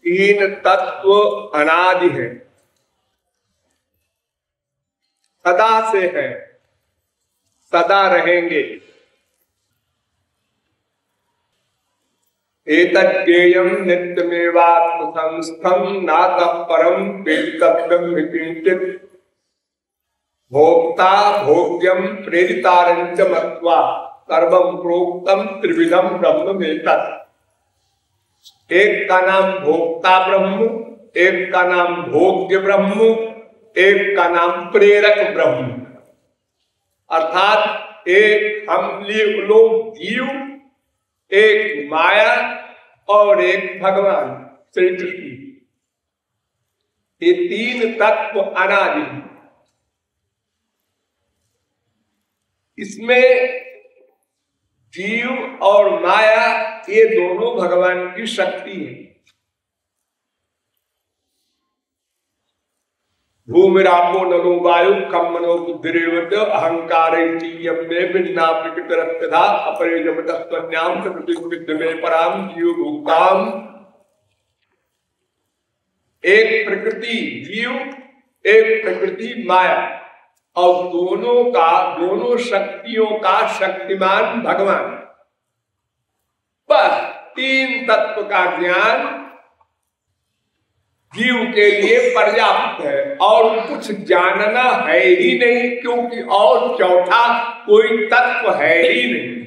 तीन तत्व अनादि है, सदा से है, सदा रहेंगे। एतज्ञेयं नित्यमेवात्म संस्थं नातः परं वेदितव्यं किंचित् भोक्ता भोग्यम प्रेरितारंच मत्वा सर्वं प्रोक्तम त्रिविधम ब्रह्ममेतत्। एक का नाम भोक्ता ब्रह्म, एक का नाम भोग्य ब्रह्म, एक का नाम प्रेरक ब्रह्म। अर्थात एक हम लोग जीव, एक माया और एक भगवान श्री कृष्ण। ये तीन तत्व अनादि। इसमें जीव और माया ये दोनों भगवान की शक्ति है। भूमिरापो नलो वायु खम मनो बुद्धिरेवच अहंकार भिन्ना प्रकृतिरस्तथा अपरिजमतस्त्वन्याम प्रकृति पराम जीव भूताम। एक प्रकृति जीव, एक प्रकृति माया, और दोनों शक्तियों का शक्तिमान भगवान। बस तीन तत्व का ज्ञान जीव के लिए पर्याप्त है और कुछ जानना है ही नहीं, क्योंकि और चौथा कोई तत्व है ही नहीं।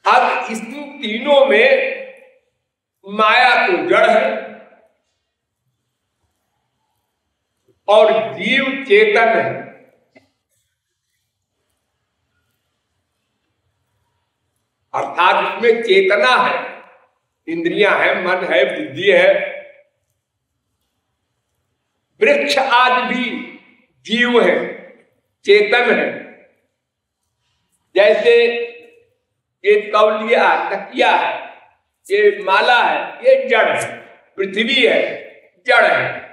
अब इस तीनों में माया तो जड़ है और जीव चेतन है। अर्थात इसमें चेतना है, इंद्रियां हैं, मन है, बुद्धि है। वृक्ष आदि भी जीव है, चेतन है। जैसे ये तौलिया तकिया है, ये माला है, ये जड़ है। पृथ्वी है, जड़ है।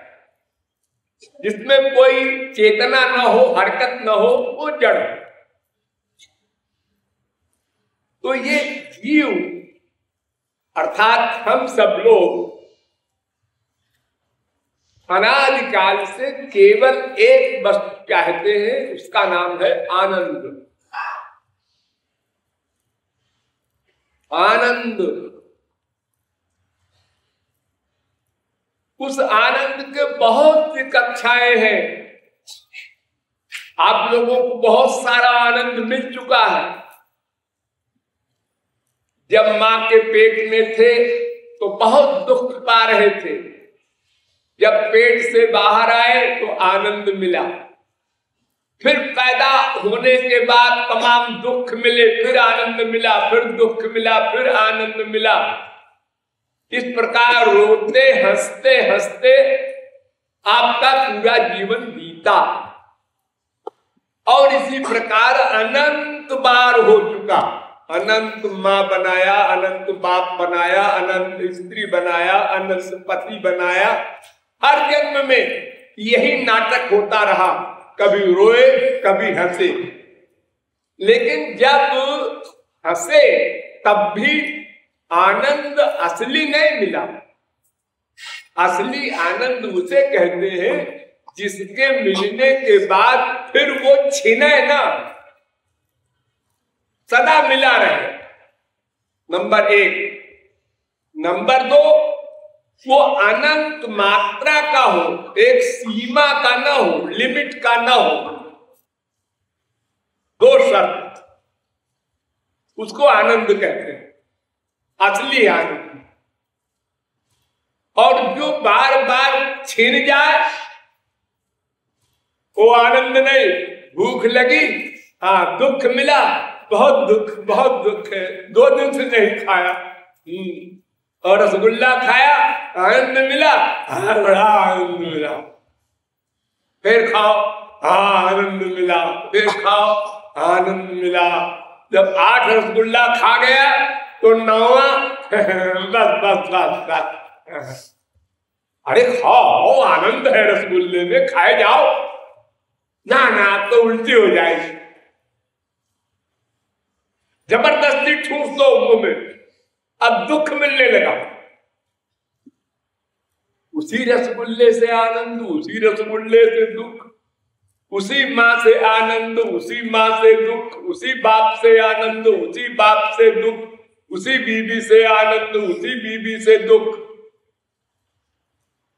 जिसमें कोई चेतना न हो, हरकत न हो, वो जड़ है। तो ये जीव अर्थात हम सब लोग अनादिकाल से केवल एक वस्तु चाहते हैं, उसका नाम है आनंद। आनंद, उस आनंद के बहुत सी कक्षाएं हैं। आप लोगों को बहुत सारा आनंद मिल चुका है। जब मां के पेट में थे तो बहुत दुख पा रहे थे, जब पेट से बाहर आए तो आनंद मिला। फिर पैदा होने के बाद तमाम दुख मिले, फिर आनंद मिला, फिर दुख मिला, फिर आनंद मिला। इस प्रकार रोते हंसते हंसते आपका पूरा जीवन बीता और इसी प्रकार अनंत बार हो चुका। अनंत माँ बनाया, अनंत बाप बनाया, अनंत स्त्री बनाया, अनंत पति बनाया। हर जन्म में यही नाटक होता रहा, कभी रोए कभी हंसे। लेकिन जब हंसे तब भी आनंद असली नहीं मिला। असली आनंद उसे कहते हैं जिसके मिलने के बाद फिर वो छिने ना, सदा मिला रहे। नंबर एक। नंबर दो, वो अनंत मात्रा का हो, एक सीमा का ना हो, लिमिट का ना हो। दो शर्त, उसको आनंद कहते हैं, असली आनंद। और जो बार बार छिन जाए वो आनंद नहीं। भूख लगी, हाँ दुख मिला, बहुत दुख है, 2 दिन से नहीं खाया। और रसगुल्ला खाया, आनंद मिला, हाँ बड़ा आनंद मिला। फिर खाओ, हाँ आनंद मिला, फिर खाओ, आनंद मिला। जब 8 रसगुल्ला खा गया तो 9वां बस। अरे खाओ, आनंद है रसगुल्ले में, खाए जाओ। ना तो उल्टी हो जाएगी। जबरदस्ती ठूस दो मुंह में, अब दुख मिलने लगा। उसी रसगुल्ले से आनंद, उसी रसगुल्ले से दुख, उसी माँ से आनंद, उसी माँ से दुख, उसी बाप से आनंद, उसी बाप से दुख, उसी बीवी से आनंद, उसी बीवी से दुख।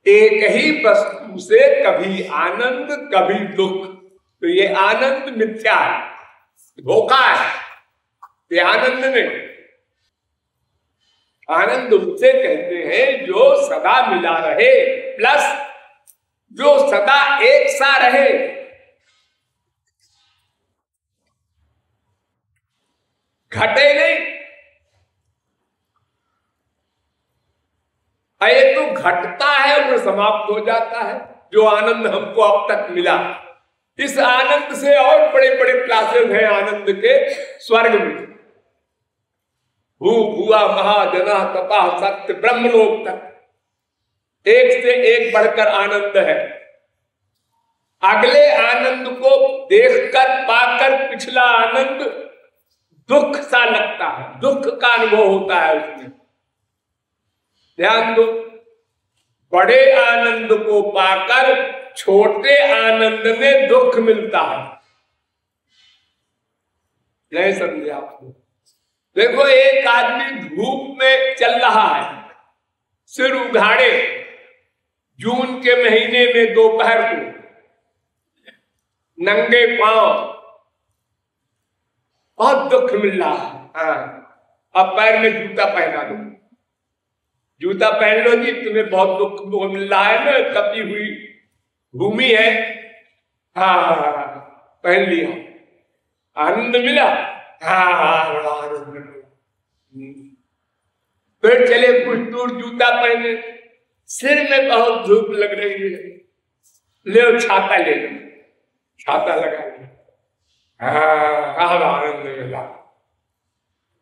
एक ही वस्तु से कभी आनंद कभी दुख। तो ये आनंद मिथ्या है, धोखा है, ये आनंद नहीं। आनंद उसे कहते हैं जो सदा मिला रहे, प्लस जो सदा एक सा रहे। घटे नहीं। ये तो घटता है और समाप्त हो जाता है। जो आनंद हमको अब तक मिला, इस आनंद से और बड़े बड़े क्लासेस हैं आनंद के स्वर्ग में। भू भुआ महाजना तथा सत्य ब्रह्मलोक तक एक से एक बढ़कर आनंद है। अगले आनंद को देखकर पाकर पिछला आनंद दुख सा लगता है, दुख का अनुभव होता है उसमें। ध्यान दो, बड़े आनंद को पाकर छोटे आनंद में दुख मिलता है। नहीं समझे आपको? देखो, एक आदमी धूप में चल रहा है, सिर उघाड़े, जून के महीने में दोपहर को, नंगे पांव, बहुत दुख मिल रहा है। हाँ, अब पैर में जूता पहना दो, जूता पहन लो जी, तुम्हें बहुत दुख मिल रहा है ना, तपी हुई भूमि है। हाँ, पहन लिया, आनंद मिला। हाँ, बड़ा आनंद मिला। फिर चले कुछ दूर, जूता पहने, सिर में बहुत धूप लग रही है, ले छाता ले लो, छाता लगा लिया। हाँ, आनंद मिला।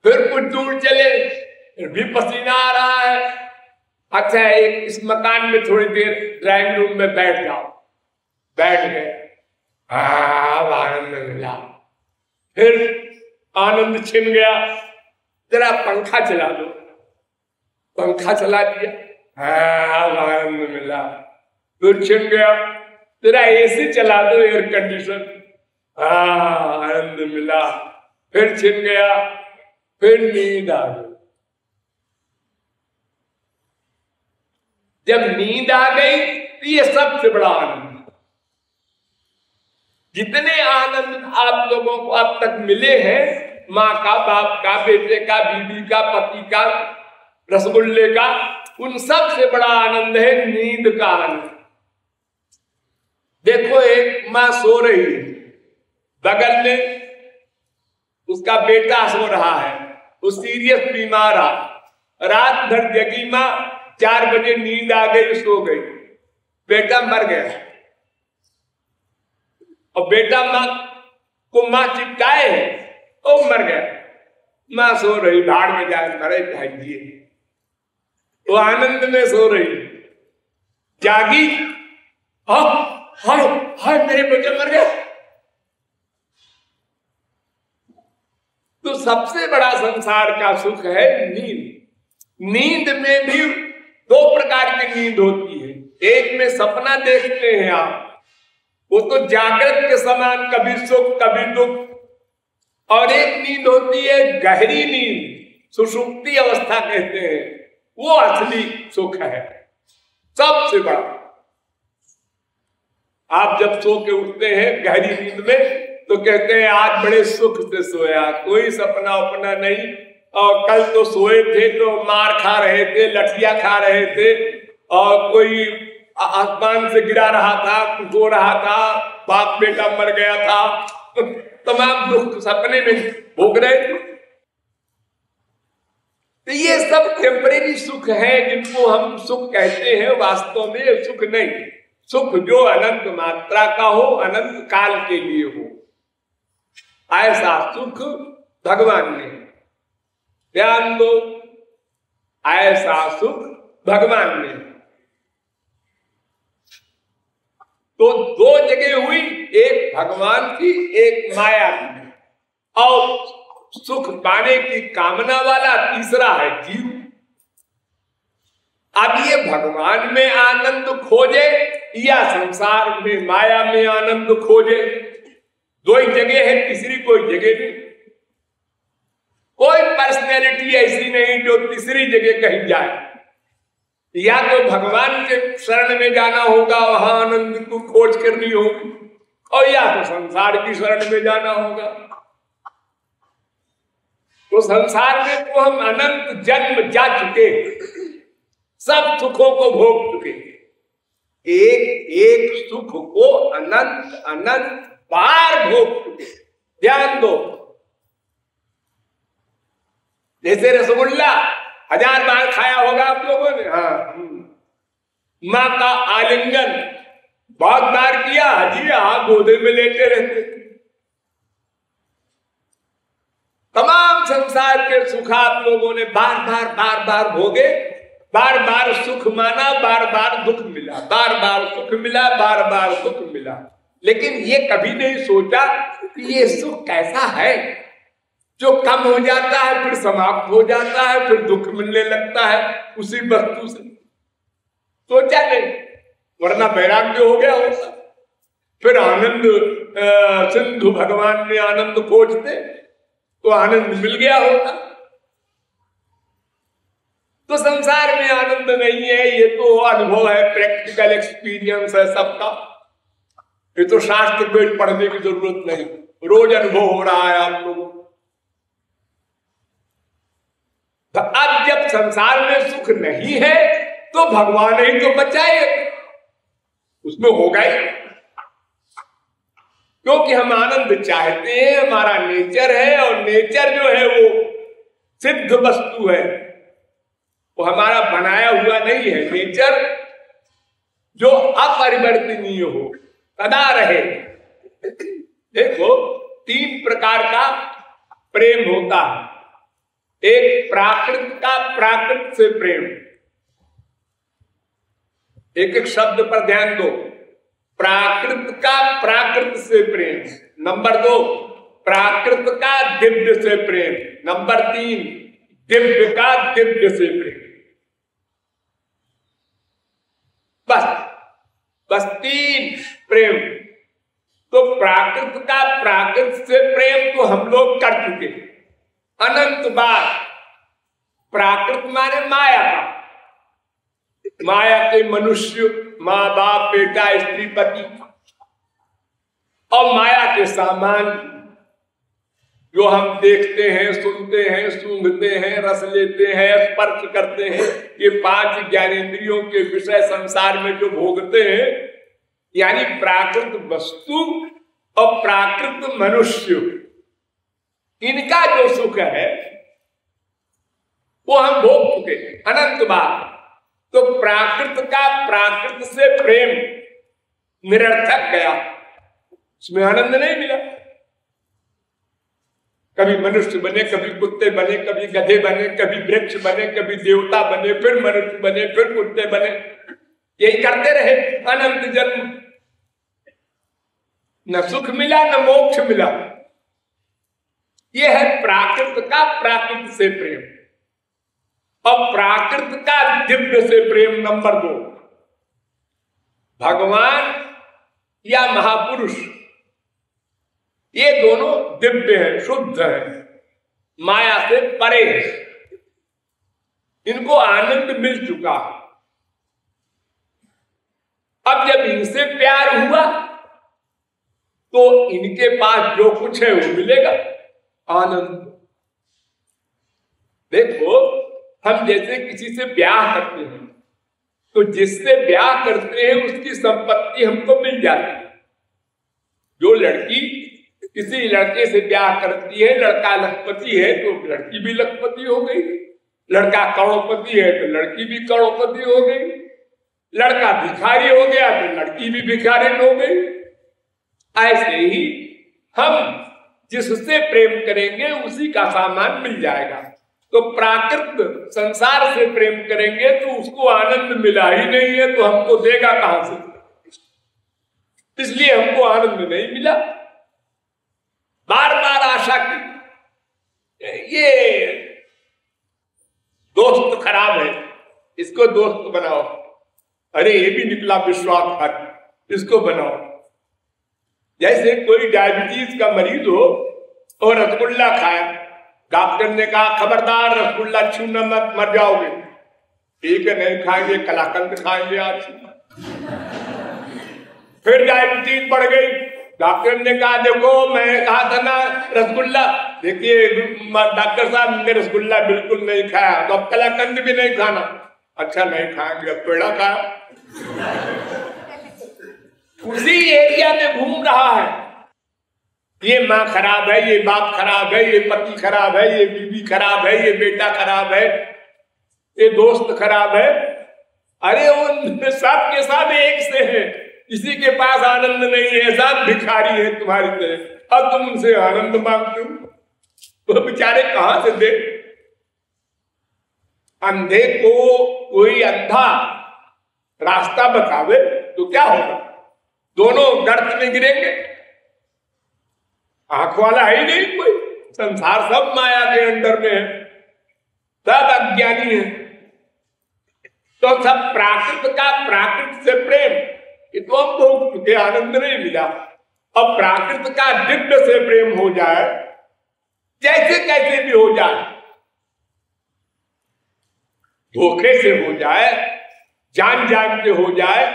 फिर कुछ दूर चले, फिर भी पसीना आ रहा है। अच्छा, एक इस मकान में थोड़ी देर ड्राइंग रूम में बैठ जाओ, बैठ गए, आनंद मिला। फिर आनंद छिन गया, जरा पंखा चला दो, पंखा चला दिया, आनंद मिला। फिर छिन गया, जरा एसी चला दो, एयर कंडीशन, आनंद मिला। फिर छिन गया, फिर नींद आ गई। जब नींद आ गई तो ये सबसे बड़ा आनंद। जितने आनंद आप लोगों को अब तक मिले हैं, माँ का, बाप का, बेटे का, बीवी का, पति का, रसगुल्ले का, उन सब से बड़ा आनंद है नींद का आनंद। देखो, एक माँ सो रही है, बगल में उसका बेटा सो रहा है, वो सीरियस बीमार है, रात भर जगी माँ, 4 बजे नींद आ गई, सो गई, बेटा मर गया। और बेटा माँ को माँ चिपकाए है, वो मर गया, माँ सो रही, भाड़ में जाए मरे चाहिए, वो आनंद में सो रही, जागी, हाय हाय मेरे बेटे मर गया। तो सबसे बड़ा संसार का सुख है नींद। नींद में भी 2 प्रकार की नींद होती है। एक में सपना देखते हैं आप, वो तो जागृत के समान, कभी सुख कभी दुख। और एक नींद होती है गहरी नींद, सुषुप्ति अवस्था कहते हैं, वो असली सुख है, सबसे बड़ा। आप जब सो के उठते हैं गहरी नींद में, तो कहते हैं आज बड़े सुख से सोया, कोई सपना उपना नहीं, और कल तो सोए थे तो मार खा रहे थे, लठिया खा रहे थे, और कोई आसमान से गिरा रहा था, कुछ हो रहा था, बाप बेटा मर गया था, तमाम दुख सपने में भोग रहे थे। तो ये सब टेम्परेरी सुख है, जिनको हम सुख कहते हैं, वास्तव में ये सुख नहीं। सुख जो अनंत मात्रा का हो, अनंत काल के लिए हो, ऐसा सुख भगवान ने। ध्यान दो, ऐसा सुख भगवान ने। तो 2 जगह हुई, एक भगवान की, एक माया की। और सुख पाने की कामना वाला, तीसरा है जीव। अब ये भगवान में आनंद खोजे या संसार में माया में आनंद खोजे, दो ही जगह है, तीसरी कोई जगह नहीं। कोई पर्सनैलिटी ऐसी नहीं जो तीसरी जगह कहीं जाए। या तो भगवान के शरण में जाना होगा, वहां आनंद को खोज करनी होगी, और या तो संसार की शरण में जाना होगा। तो संसार में तो हम अनंत जन्म जा चुके, सब सुखों को भोग चुके, एक एक सुख को अनंत अनंत बार भोग चुके। ध्यान दो, जैसे रसगुल्ला 1000 बार खाया होगा आप लोगों ने। हाँ, माँ का आलिंगन बहुत बार किया जी, हाँ, गोदे में लेटे रहते। तमाम संसार के सुख आप लोगों ने बार बार भोगे, बार बार सुख माना, बार बार दुख मिला, बार बार सुख मिला, बार बार दुख मिला। लेकिन ये कभी नहीं सोचा कि ये सुख कैसा है जो कम हो जाता है, फिर समाप्त हो जाता है, फिर दुख मिलने लगता है उसी वस्तु से। सोचा नहीं, वरना वैराग्य हो गया होता। फिर आनंद सिंधु भगवान ने आनंद खोजते तो आनंद मिल गया होता। तो संसार में आनंद नहीं है, ये तो अनुभव है, प्रैक्टिकल एक्सपीरियंस है सबका। ये तो शास्त्र को पढ़ने की जरूरत नहीं, रोज अनुभव हो रहा है आप लोगों को। तो अब जब संसार में सुख नहीं है तो भगवान ही तो बचाए, उसमें होगा ही। क्योंकि हम आनंद चाहते हैं, हमारा नेचर है, और नेचर जो है वो सिद्ध वस्तु है, वो हमारा बनाया हुआ नहीं है। नेचर जो अपरिवर्तनीय हो, सदा रहे। देखो, 3 प्रकार का प्रेम होता है। एक प्राकृत का प्राकृत से प्रेम, एक एक शब्द पर ध्यान दो। प्राकृत का प्राकृत से प्रेम। नंबर 2, प्राकृत का दिव्य से प्रेम। नंबर 3, दिव्य का दिव्य से प्रेम। बस 3 प्रेम। तो प्राकृत का प्राकृत से प्रेम तो हम लोग कर चुके अनंत बार। प्राकृत माने माया का, माया के मनुष्य, माँ बाप, बेटा, स्त्री, पति, और माया के सामान जो हम देखते हैं, सुनते हैं, सूंघते हैं, रस लेते हैं, स्पर्श करते हैं। ये 5 ज्ञानेंद्रियों के विषय संसार में जो भोगते हैं, यानी प्राकृत वस्तु और प्राकृत मनुष्य, इनका जो सुख है वो हम भोग चुके अनंत बार। तो प्राकृत का प्राकृत से प्रेम निरर्थक गया, उसमें आनंद नहीं मिला। कभी मनुष्य बने, कभी कुत्ते बने, कभी गधे बने, कभी वृक्ष बने, कभी देवता बने, फिर मनुष्य बने, फिर कुत्ते बने, यही करते रहे अनंत जन्म। न सुख मिला न मोक्ष मिला। यह है प्राकृत का प्राकृत से प्रेम। और प्राकृत का दिव्य से प्रेम नंबर 2। भगवान या महापुरुष, ये दोनों दिव्य है, शुद्ध है, माया से परे है, इनको आनंद मिल चुका। अब जब इनसे प्यार हुआ तो इनके पास जो कुछ है वो मिलेगा, आनंद। देखो, हम जैसे किसी से ब्याह करते हैं तो जिससे ब्याह करते हैं उसकी संपत्ति हमको मिल जाती है। जो लड़की किसी लड़के से ब्याह करती है, लड़का लखपति है तो लड़की भी लखपति हो गई, लड़का करोड़पति है तो लड़की भी करोड़पति हो गई, लड़का भिखारी हो गया तो लड़की भी भिखारी हो गई। ऐसे ही हम जिससे प्रेम करेंगे उसी का सामान मिल जाएगा। तो प्राकृत संसार से प्रेम करेंगे तो उसको आनंद मिला ही नहीं है, तो हमको देगा कहां से? इसलिए हमको आनंद नहीं मिला। बार बार आशा की, खराब है, इसको दोस्त बनाओ। अरे ये भी निकला विश्वासघाती, इसको बनाओ। जैसे कोई डायबिटीज का मरीज हो और रसगुल्ला खाया, डॉक्टर ने कहा खबरदार रसगुल्ला छूना मत, मर जाओगे। ठीक है, नहीं खाएंगे, कलाकंद खाएंगे आज। फिर डायबिटीज बढ़ गई, डॉक्टर ने कहा देखो मैं कहा था ना रसगुल्ला, देखिए डॉक्टर साहब ने रसगुल्ला बिल्कुल नहीं खाया, तो अब कलाकंद भी नहीं खाना। अच्छा नहीं खाएंगे, अब पेड़ा खाया। उसी एरिया में घूम रहा है, ये माँ खराब है, ये बाप खराब है, ये पति खराब है, ये बीवी खराब है, ये बेटा खराब है, ये दोस्त खराब है। अरे वो सब के सब एक से है, किसी के पास आनंद नहीं है, सब भिखारी है तुम्हारी तरह। अब तुम उनसे आनंद मांगते हो, तो बेचारे कहां से दे। अंधे को कोई अंधा रास्ता बतावे तो क्या होगा, दोनों गर्त में गिरेंगे। आंख वाला है ही नहीं कोई, संसार सब माया के अंडर में है, सब अज्ञानी है। तो सब प्राकृत का प्राकृत से प्रेम, ये तो हम भोग चुके, आनंद नहीं मिला। अब प्राकृत का दिव्य से प्रेम हो जाए, जैसे कैसे भी हो जाए, धोखे से हो जाए, जान जान के हो जाए।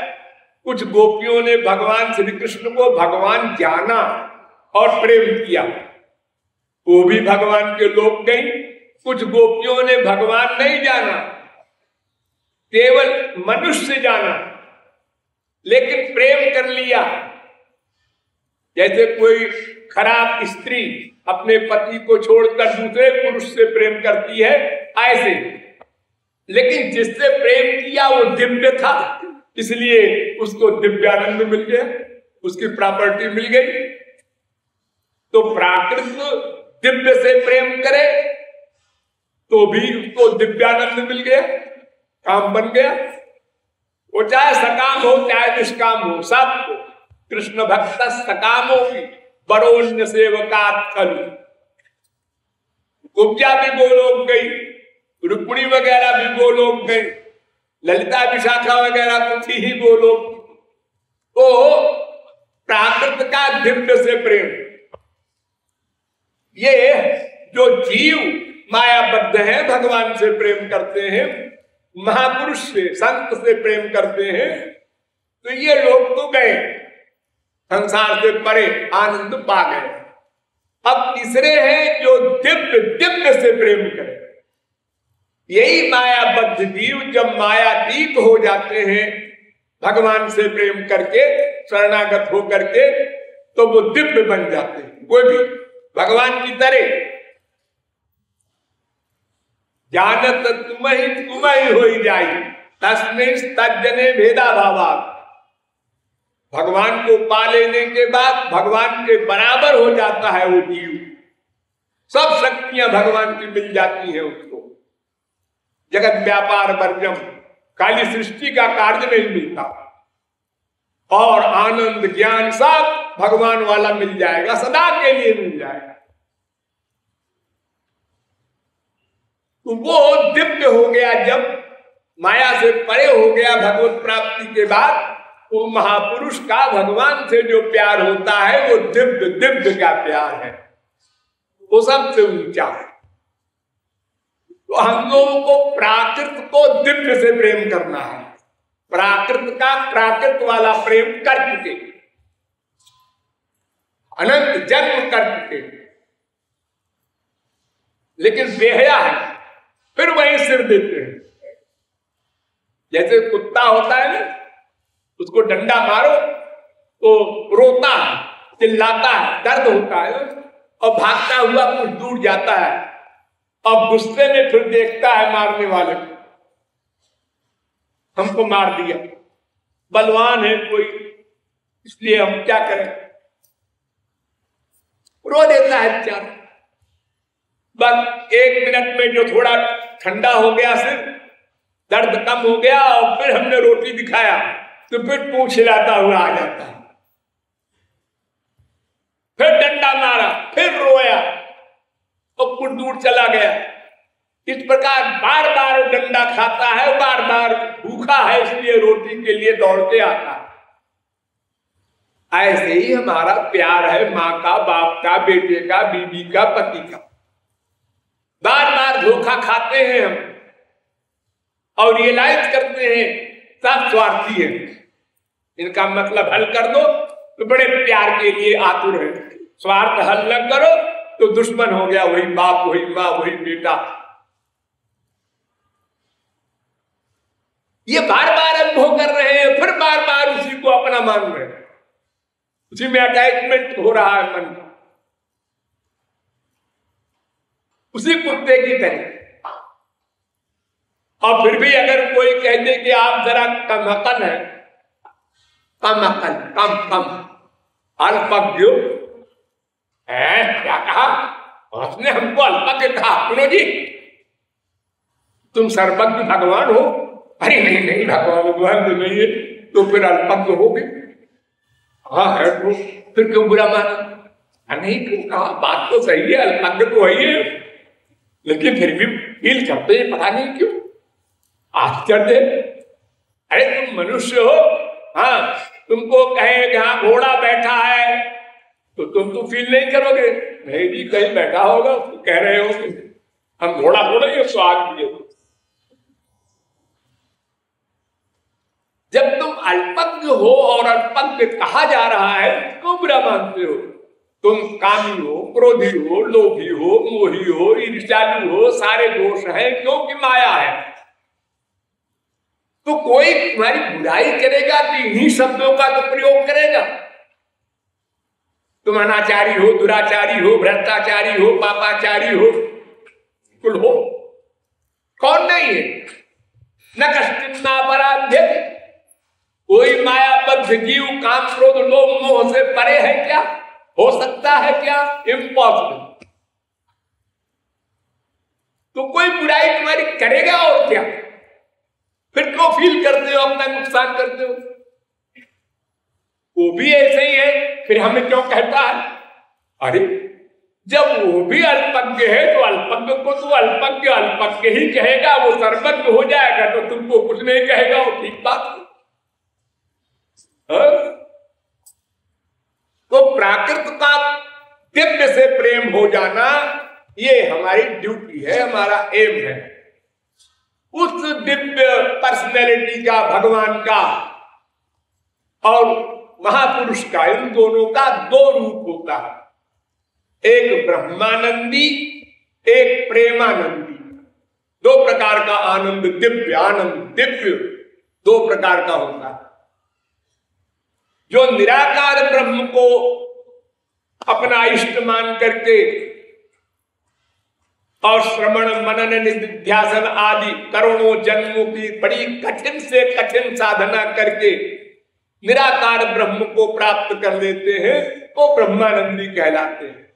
कुछ गोपियों ने भगवान श्री कृष्ण को भगवान जाना और प्रेम किया, वो भी भगवान के लोग गई। कुछ गोपियों ने भगवान नहीं जाना, केवल मनुष्य जाना, लेकिन प्रेम कर लिया। जैसे कोई खराब स्त्री अपने पति को छोड़कर दूसरे पुरुष से प्रेम करती है, ऐसे। लेकिन जिससे प्रेम किया वो दिव्य था, इसलिए उसको दिव्यानंद मिल गया, उसकी प्रॉपर्टी मिल गई। तो प्राकृत दिव्य से प्रेम करे तो भी उसको दिव्यानंद मिल गया, काम बन गया। वो चाहे सकाम हो चाहे निष्काम हो, सबको कृष्ण भक्त सकामो की बरोन्य सेवकात खलु। कुब्जा भी गोलोक गई, रुक्मिणी वगैरह भी गोलोक गई, ललिता विशाखा वगैरह कुछ ही गोलोक। तो प्राकृत का दिव्य से प्रेम, ये जो जीव मायाबद्ध है भगवान से प्रेम करते हैं, महापुरुष से संत से प्रेम करते हैं, तो ये लोग तो गए संसार से परे, आनंद पा गए। अब तीसरे हैं जो दिव्य दिव्य से प्रेम करें। यही मायाबद्ध जीव जब मायातीत हो जाते हैं भगवान से प्रेम करके, शरणागत हो करके, तो वो दिव्य बन जाते हैं, कोई भी भगवान की तरह। जानत तुम्हें हो जाई तस्में तज्जने भेदा भावा। भगवान को पा लेने के बाद भगवान के बराबर हो जाता है वो जीव, सब शक्तियां भगवान की मिल जाती हैं उसको। जगत व्यापार वर्जम, खाली सृष्टि का कार्य नहीं मिलता, और आनंद ज्ञान सब भगवान वाला मिल जाएगा, सदा के लिए मिल जाएगा। तो वो दिव्य हो गया, जब माया से परे हो गया भगवत प्राप्ति के बाद, वो महापुरुष का भगवान से जो प्यार होता है वो दिव्य दिव्य का प्यार है, वो सबसे ऊंचा है। तो हम लोगों को प्राकृत को दिव्य से प्रेम करना है। प्राकृत का प्राकृत वाला प्रेम कर चुके, अनंत जन्म कर चुके, लेकिन बेहया है, फिर वहीं सिर देते हैं। जैसे कुत्ता होता है ना, उसको डंडा मारो तो रोता है, चिल्लाता है, दर्द होता है और भागता हुआ कुछ दूर जाता है, अब गुस्से में फिर देखता है मारने वाले को, हमको मार दिया, बलवान है कोई, इसलिए हम क्या करें, रो देता है बेचारा। बस 1 मिनट में जो थोड़ा ठंडा हो गया, सिर दर्द कम हो गया, और फिर हमने रोटी दिखाया तो फिर पूंछ हिलाता हुआ आ जाता है, फिर डंडा मारा, फिर रोया और कुछ दूर चला गया। इस प्रकार बार बार डंडा खाता है, बार बार भूखा है इसलिए रोटी के लिए दौड़ के आता है। ऐसे ही हमारा प्यार है माँ का, बाप का, बेटे का, बीवी का, पति का। बार बार धोखा खाते हैं हम और रियलाइज करते हैं सब स्वार्थी है, इनका मतलब हल कर दो तो बड़े प्यार के लिए आतुर है, स्वार्थ हल न करो तो दुश्मन हो गया, वही बाप, वही माँ, वही बेटा। ये बार बार अनुभव कर रहे हैं, फिर बार बार उसी को अपना मान रहे हैं, उसी में अटैचमेंट हो रहा है मन का, उसी कुत्ते की तरह। और फिर भी अगर कोई कह दे कि आप जरा कम अकल है, कम अकल, कम अल्पज्ञ है, क्या कहा उसने? हमको अल्पज्ञ कहा। सुनो जी, तुम सर्वज्ञ भगवान हो? अरे नहीं भगवान तो नहीं है, तो फिर अल्पज्ञ हो गए। हाँ है तो फिर क्यों बुरा माना? नहीं, क्यों कहा? बात तो सही है, अल्पज्ञ तो वही है, लेकिन फिर भी फील करते हैं, पता नहीं क्यों आश्चर्य। अरे तुम मनुष्य हो, हाँ, तुमको कहे कि हाँ घोड़ा बैठा है तो तुम तो फील नहीं करोगे? नहीं जी, कहीं बैठा होगा, कह रहे हो हम घोड़ा थोड़े तो आग। जब तुम अल्पज्ञ हो और अल्पज्ञ कहा जा रहा है, क्यों बुरा मानते हो? तुम कामी हो, क्रोधी हो, लोभी हो, मोही हो, ईर्ष्यालु हो, सारे दोष हैं क्योंकि माया है। तो कोई तुम्हारी बुराई करेगा तो इन्हीं शब्दों का तो प्रयोग करेगा। तुम अनाचारी हो, दुराचारी हो, भ्रष्टाचारी हो, पापाचारी हो, कुल हो, कौन नहीं है? न कश्चिन नापराध्य। कोई मायाबद्ध जीव काम क्रोध लोभ मोह से परे है क्या? हो सकता है क्या? इम्पॉसिबल। तो कोई बुराई तुम्हारी करेगा और क्या? फिर क्यों फील करते हो, अपना नुकसान करते हो? वो भी ऐसे ही है, फिर हमें क्यों कहता है? अरे जब वो भी अल्पज्ञ है तो अल्पज्ञ को तो अल्पज्ञ ही कहेगा, वो सर्वज्ञ हो जाएगा तो तुमको कुछ नहीं कहेगा, वो ठीक बात है। तो प्राकृत का दिव्य से प्रेम हो जाना ये हमारी ड्यूटी है, हमारा एम है। उस दिव्य पर्सनैलिटी का, भगवान का और महापुरुष का, इन दोनों का दो रूप होता है, एक ब्रह्मानंदी, एक प्रेमानंदी। दो प्रकार का आनंद, दिव्य आनंद, दिव्य दो प्रकार का होता है। जो निराकार ब्रह्म को अपना इष्ट मान करके और श्रवण मनन निधिध्यासन आदि करोड़ों जन्मों की बड़ी कठिन से कठिन साधना करके निराकार ब्रह्म को प्राप्त कर लेते हैं, वो ब्रह्मानंदी कहलाते हैं।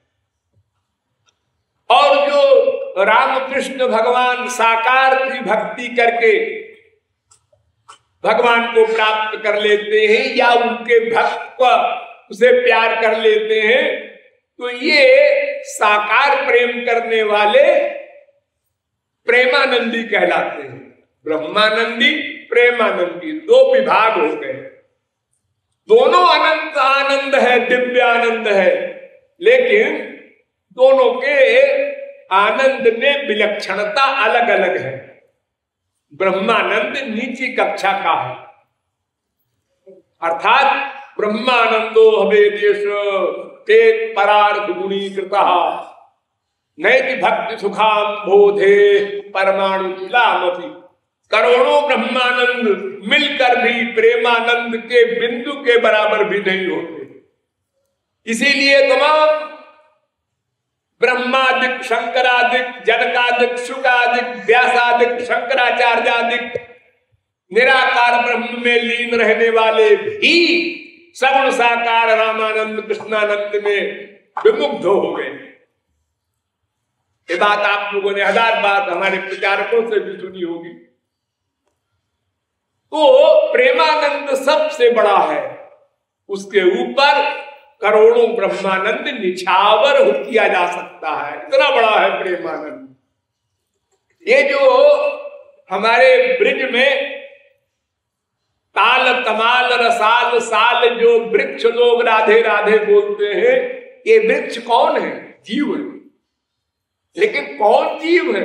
और जो रामकृष्ण भगवान साकार की भक्ति करके भगवान को प्राप्त कर लेते हैं या उनके भक्त उसे प्यार कर लेते हैं, तो ये साकार प्रेम करने वाले प्रेमानंदी कहलाते हैं। ब्रह्मानंदी, प्रेमानंदी, दो विभाग हो गए। दोनों अनंत आनंद है, दिव्य आनंद है, लेकिन दोनों के आनंद में विलक्षणता अलग अलग है। ब्रह्मानंद नीची कक्षा का है, अर्थात ब्रह्मानंदो हवेदेश ते परार्थ गुणीकृता नैति भक्ति सुखाम बोधे परमाणु लामति। करोड़ों ब्रह्मानंद मिलकर भी प्रेमानंद के बिंदु के बराबर भी नहीं होते। इसीलिए तमाम ब्रह्मादिक, शंकरादिक, जनकादिक, शुकादिक, व्यासादिक, शंकराचार्यादिक निराकार ब्रह्म में लीन रहने वाले भी सगुण साकार रामानंद कृष्णानंद में विमुग्ध हो गए। ये बात आप लोगों ने 1000 बार हमारे प्रचारकों से भी सुनी होगी। तो प्रेमानंद सबसे बड़ा है, उसके ऊपर करोड़ों ब्रह्मानंद निछावर किया जा सकता है, इतना बड़ा है प्रेमानंद। ये जो हमारे ब्रिज में ताल तमाल रसाल साल जो वृक्ष लोग राधे राधे बोलते हैं, ये वृक्ष कौन है? जीव है। लेकिन कौन जीव है?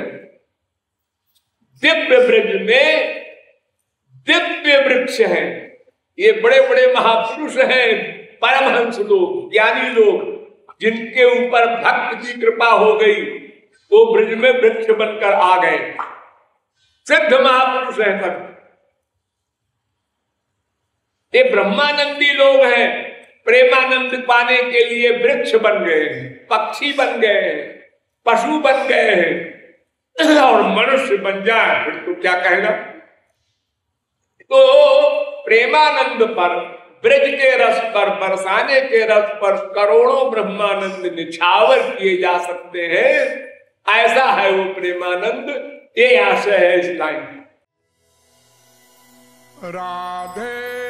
दिव्य ब्रिज में दिव्य वृक्ष है। ये बड़े बड़े महापुरुष हैं, परमहंस लोग, ज्ञानी लोग, जिनके ऊपर भक्त की कृपा हो गई, वो ब्रिज में वृक्ष बनकर आ गए। सिद्ध महापुरुष हैं सब। ये ब्रह्मानंदी लोग हैं, प्रेमानंद पाने के लिए वृक्ष बन गए हैं, पक्षी बन गए हैं, पशु बन गए हैं, और मनुष्य बन जाए फिर तो क्या कहना। तो प्रेमानंद पर, ब्रज के रस पर, बरसाने के रस पर करोड़ों ब्रह्मानंद निछावर किए जा सकते हैं। ऐसा है वो प्रेमानंद। ये आशय है इस लाइन। राधे